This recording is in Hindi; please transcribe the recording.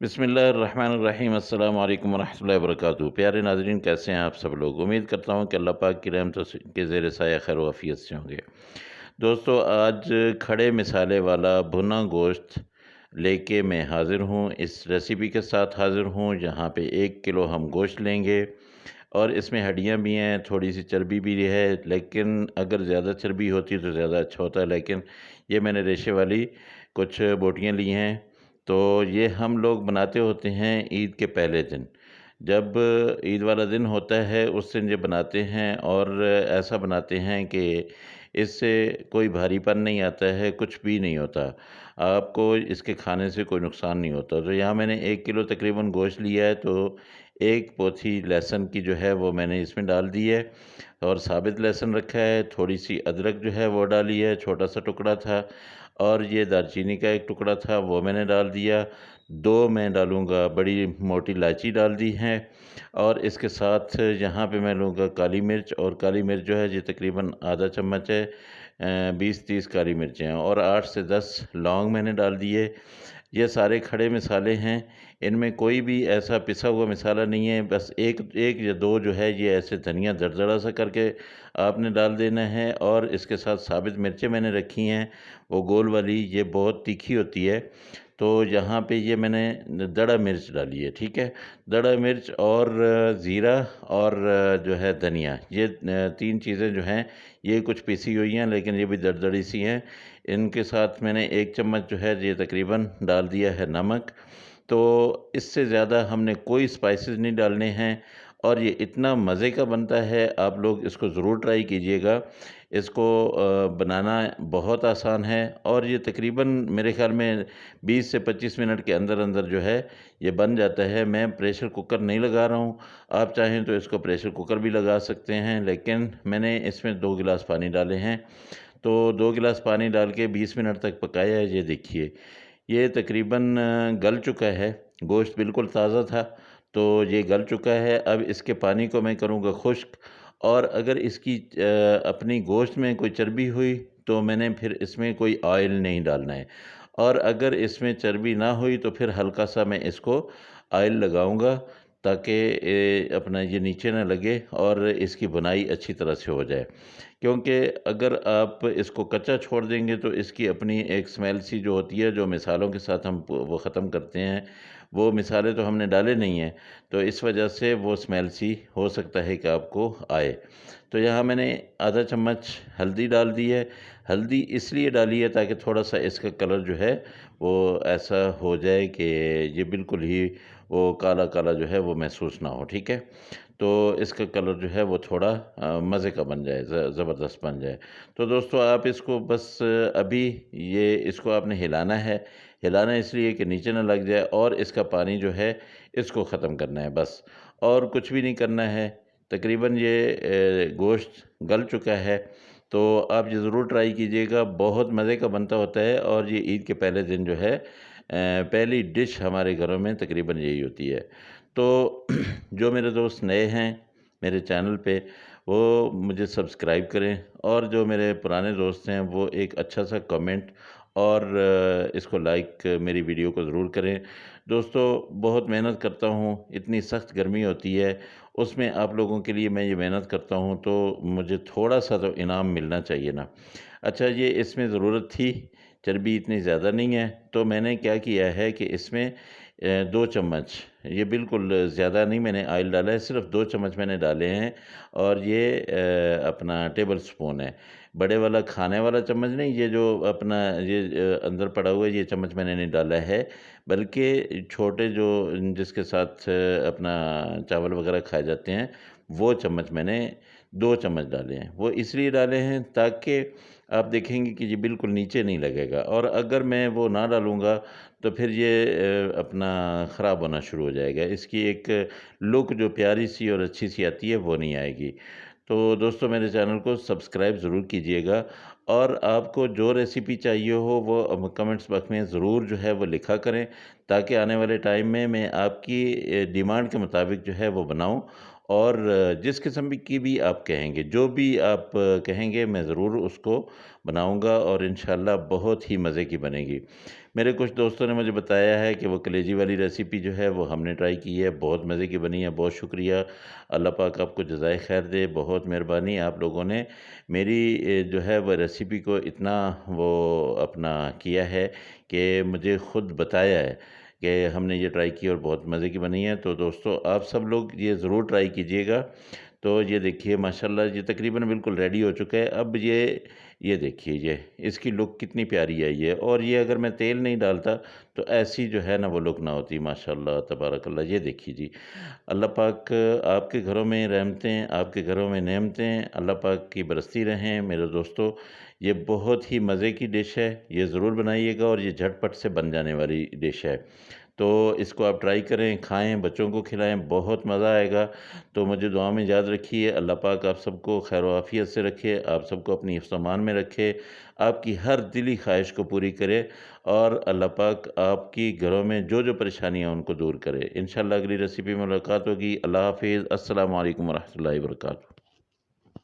बिस्मिल्लाहिर्रहमानिर्रहीम अस्सलाम वालेकुम वरहमतुल्लाहि वबरकातुहू। प्यारे नाज़रीन, कैसे हैं आप सब लोग? उम्मीद करता हूँ कि अल्लाह पाक की रहमतों से के ज़ेर साया खैर व आफ़ियत से होंगे। दोस्तों, आज खड़े मिसाले वाला भुना गोश्त लेके मैं हाज़िर हूँ। इस रेसिपी के साथ हाज़िर हूँ जहाँ पे 1 किलो हम गोश्त लेंगे और इसमें हड्डियाँ भी हैं, थोड़ी-सी चर्बी भी है, लेकिन अगर ज़्यादा चर्बी होती तो ज़्यादा अच्छा होता, लेकिन ये मैंने रेशे वाली कुछ बोटियाँ ली हैं। तो ये हम लोग बनाते होते हैं ईद के पहले दिन। जब ईद वाला दिन होता है उस दिन ये बनाते हैं और ऐसा बनाते हैं कि इससे कोई भारीपन नहीं आता है, कुछ भी नहीं होता। आपको इसके खाने से कोई नुकसान नहीं होता। तो यहाँ मैंने 1 किलो तकरीबन गोश्त लिया है, तो 1 पोथी लहसुन की जो है वो मैंने इसमें डाल दी है और साबित लहसुन रखा है, थोड़ी-सी अदरक जो है वो डाली है, छोटा-सा टुकड़ा था और ये दालचीनी का एक टुकड़ा था वो मैंने डाल दिया। 2 मैं डालूँगा बड़ी मोटी इलायची डाल दी है और इसके साथ यहाँ पे मैं लूँगा काली मिर्च, और काली मिर्च जो है ये तकरीबन आधा चम्मच है। 20-30 काली मिर्चें हैं और 8 से 10 लौंग मैंने डाल दिए। ये सारे खड़े मसाले हैं, इनमें कोई भी ऐसा पिसा हुआ मसाला नहीं है, बस 1 1 या 2 जो है ये ऐसे धनिया दरदरा सा करके आपने डाल देना है। और इसके साथ साबित मिर्चें मैंने रखी हैं, वो गोल वाली, ये बहुत तीखी होती है। तो यहाँ पे ये मैंने दड़ा मिर्च डाली है, ठीक है? दड़ा मिर्च और ज़ीरा और जो है धनिया, ये 3 चीज़ें जो हैं ये कुछ पिसी हुई हैं, लेकिन ये भी दरदरी सी हैं। इनके साथ मैंने 1 चम्मच जो है ये तकरीबन डाल दिया है नमक। तो इससे ज़्यादा हमने कोई स्पाइसेस नहीं डालने हैं और ये इतना मज़े का बनता है, आप लोग इसको ज़रूर ट्राई कीजिएगा। इसको बनाना बहुत आसान है और ये तकरीबन मेरे ख़्याल में 20 से 25 मिनट के अंदर-अंदर जो है ये बन जाता है। मैं प्रेशर कुकर नहीं लगा रहा हूँ, आप चाहें तो इसको प्रेशर कुकर भी लगा सकते हैं, लेकिन मैंने इसमें 2 गिलास पानी डाले हैं। तो 2 गिलास पानी डाल के 20 मिनट तक पकाया है, ये देखिए। ये तकरीबन गल चुका है, गोश्त बिल्कुल ताज़ा था, तो ये गल चुका है। अब इसके पानी को मैं करूँगा खुश्क, और अगर इसकी अपनी गोश्त में कोई चर्बी हुई, तो मैंने फिर इसमें कोई ऑयल नहीं डालना है, और अगर इसमें चर्बी ना हुई, तो फिर हल्का-सा मैं इसको ऑयल लगाऊँगा ताकि अपना ये नीचे ना लगे और इसकी बुनाई अच्छी तरह से हो जाए। क्योंकि अगर आप इसको कच्चा छोड़ देंगे तो इसकी अपनी एक स्मेल सी जो होती है, जो मिसालों के साथ हम वो ख़त्म करते हैं, वो मिसाले तो हमने डाले नहीं हैं, तो इस वजह से वो स्मेल सी हो सकता है कि आपको आए। तो यहाँ मैंने आधा चम्मच हल्दी डाल दी है। हल्दी इसलिए डाली है ताकि थोड़ा-सा इसका कलर जो है वो ऐसा हो जाए कि ये बिल्कुल ही वो काला-काला जो है वो महसूस ना हो, ठीक है? तो इसका कलर जो है वो थोड़ा मज़े का बन जाए, ज़बरदस्त बन जाए। तो दोस्तों, आप इसको बस अभी ये इसको आपने हिलाना है। हिलाना इसलिए कि नीचे ना लग जाए, और इसका पानी जो है इसको ख़त्म करना है बस, और कुछ भी नहीं करना है। तकरीबन ये गोश्त गल चुका है, तो आप ये ज़रूर ट्राई कीजिएगा, बहुत मज़े का बनता होता है। और ये ईद के पहले दिन जो है पहली डिश हमारे घरों में तकरीबन यही होती है। तो जो मेरे दोस्त नए हैं मेरे चैनल पे, वो मुझे सब्सक्राइब करें, और जो मेरे पुराने दोस्त हैं वो एक अच्छा सा कमेंट और इसको लाइक मेरी वीडियो को ज़रूर करें। दोस्तों, बहुत मेहनत करता हूँ, इतनी सख्त गर्मी होती है, उसमें आप लोगों के लिए मैं ये मेहनत करता हूँ, तो मुझे थोड़ा-सा तो इनाम मिलना चाहिए ना। अच्छा, ये इसमें ज़रूरत थी, चर्बी इतनी ज़्यादा नहीं है, तो मैंने क्या किया है कि इसमें 2 चम्मच, ये बिल्कुल ज़्यादा नहीं मैंने ऑयल डाला है, सिर्फ़ 2 चम्मच मैंने डाले हैं, और ये अपना टेबल स्पून है। बड़े वाला खाने वाला चम्मच नहीं, ये जो अपना ये अंदर पड़ा हुआ है, ये चम्मच मैंने नहीं डाला है, बल्कि छोटे जो जिसके साथ अपना चावल वग़ैरह खाए जाते हैं, वो चम्मच मैंने 2 चम्मच डाले हैं। वो इसलिए डाले हैं ताकि आप देखेंगे कि ये बिल्कुल नीचे नहीं लगेगा, और अगर मैं वो ना डालूँगा तो फिर ये अपना ख़राब होना शुरू हो जाएगा। इसकी एक लुक जो प्यारी-सी और अच्छी-सी आती है वो नहीं आएगी। तो दोस्तों, मेरे चैनल को सब्सक्राइब ज़रूर कीजिएगा, और आपको जो रेसिपी चाहिए हो वो कमेंट्स बॉक्स में ज़रूर जो है वो लिखा करें, ताकि आने वाले टाइम में मैं आपकी डिमांड के मुताबिक जो है वो बनाऊँ, और जिस किस्म की भी आप कहेंगे, जो भी आप कहेंगे, मैं ज़रूर उसको बनाऊँगा, और इंशाअल्लाह बहुत ही मज़े की बनेगी। मेरे कुछ दोस्तों ने मुझे बताया है कि वो कलेजी वाली रेसिपी जो है वो हमने ट्राई की है, बहुत मज़े की बनी है। बहुत शुक्रिया, अल्लाह पाक आपको जज़ाए खैर दे। बहुत मेहरबानी, आप लोगों ने मेरी जो है वो रेसिपी को इतना वो अपना किया है कि मुझे खुद बताया है कि हमने ये ट्राई की और बहुत मज़े की बनी है। तो दोस्तों, आप सब लोग ये ज़रूर ट्राई कीजिएगा। तो ये देखिए माशाल्लाह, ये तकरीबन बिल्कुल रेडी हो चुका है। अब ये देखिए, ये इसकी लुक कितनी प्यारी आई है, और ये अगर मैं तेल नहीं डालता तो ऐसी जो है ना वो लुक ना होती। माशाल्लाह तबारक अल्लाह। ये देखिए जी, अल्लाह पाक आपके घरों में रहमतें, आपके घरों में नेमतें अल्लाह पाक की बरसती रहें। मेरे दोस्तों, ये बहुत ही मज़े की डिश है, ये ज़रूर बनाइएगा, और ये झटपट से बन जाने वाली डिश है। तो इसको आप ट्राई करें, खाएँ, बच्चों को खिलाएँ, बहुत मज़ा आएगा। तो मुझे दुआ में याद रखिए। अल्लाह पाक आप सबको खैर व आफ़ियत से रखे, आप सबको अपनी हिफ़्ज़-ओ-अमान में रखे, आपकी हर दिली ख़्वाहिश को पूरी करे, और अल्लाह पाक आपकी घरों में जो-जो परेशानियाँ हैं उनको दूर करे। इंशाअल्लाह अगली रेसिपी में मुलाकात होगी। अल्लाह हाफ़िज़। अस्सलामु अलैकुम व रहमतुल्लाहि व बरकातुहू।